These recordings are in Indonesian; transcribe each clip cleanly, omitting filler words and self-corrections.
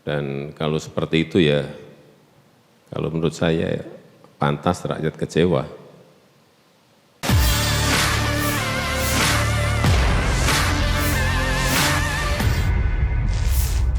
Dan kalau seperti itu ya, kalau menurut saya pantas rakyat kecewa.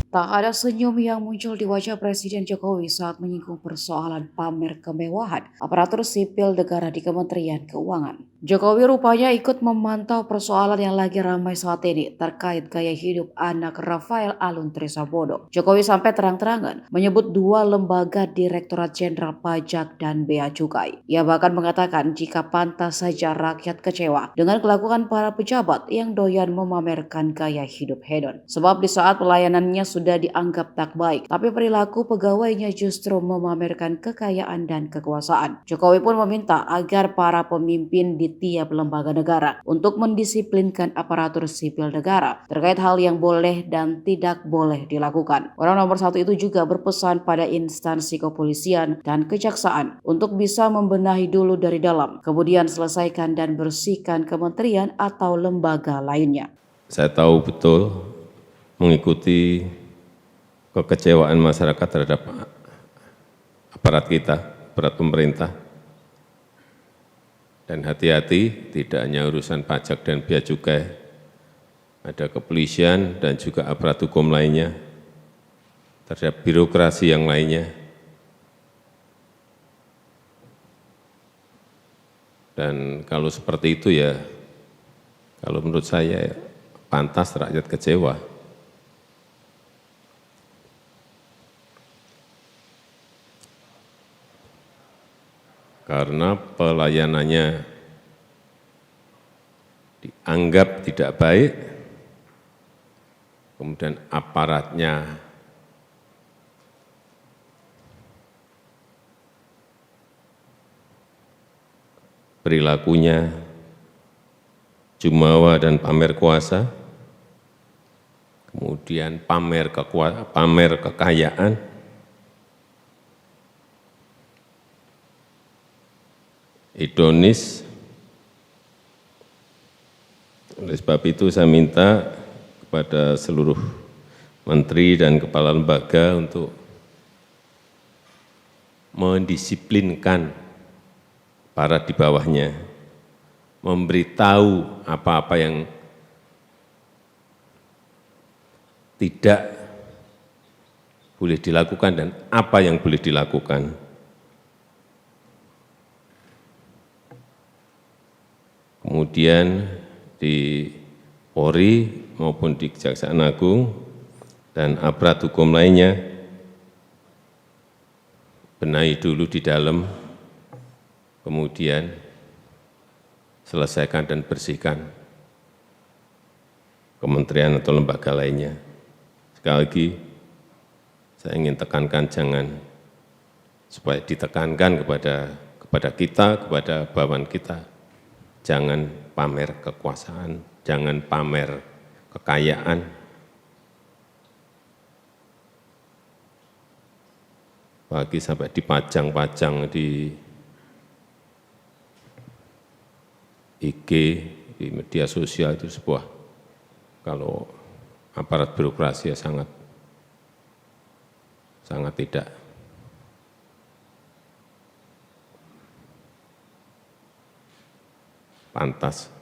Tak ada senyum yang muncul di wajah Presiden Jokowi saat menyinggung persoalan pamer kemewahan aparatur sipil negara di Kementerian Keuangan. Jokowi rupanya ikut memantau persoalan yang lagi ramai saat ini terkait gaya hidup anak Rafael Alun Trisambodo. Jokowi sampai terang-terangan menyebut dua lembaga Direktorat Jenderal Pajak dan Bea Cukai. Ia bahkan mengatakan jika pantas saja rakyat kecewa dengan kelakuan para pejabat yang doyan memamerkan gaya hidup hedon. Sebab di saat pelayanannya sudah dianggap tak baik, tapi perilaku pegawainya justru memamerkan kekayaan dan kekuasaan. Jokowi pun meminta agar para pemimpin di tiap lembaga negara untuk mendisiplinkan aparatur sipil negara terkait hal yang boleh dan tidak boleh dilakukan. Orang nomor satu itu juga berpesan pada instansi kepolisian dan kejaksaan untuk bisa membenahi dulu dari dalam, kemudian selesaikan dan bersihkan kementerian atau lembaga lainnya. Saya tahu betul mengikuti kekecewaan masyarakat terhadap aparat kita, aparat pemerintah. Dan hati-hati, tidak hanya urusan pajak dan bea cukai, ada kepolisian dan juga aparat hukum lainnya, terhadap birokrasi yang lainnya. Dan kalau seperti itu ya, kalau menurut saya pantas rakyat kecewa. Karena pelayanannya dianggap tidak baik, kemudian aparatnya perilakunya jumawa dan pamer kuasa, kemudian pamer kekayaan, hedonis. Oleh sebab itu saya minta kepada seluruh menteri dan kepala lembaga untuk mendisiplinkan para di bawahnya, memberitahu apa-apa yang tidak boleh dilakukan dan apa yang boleh dilakukan. Kemudian di Polri maupun di Kejaksaan Agung dan aparat hukum lainnya, benahi dulu di dalam, kemudian selesaikan dan bersihkan kementerian atau lembaga lainnya. Sekali lagi, saya ingin tekankan supaya ditekankan kepada kita, kepada bawahan kita, jangan pamer kekuasaan, jangan pamer kekayaan. Apalagi sampai dipajang-pajang di IG, di media sosial, itu sebuah, kalau aparat birokrasi ya sangat tidak pantas.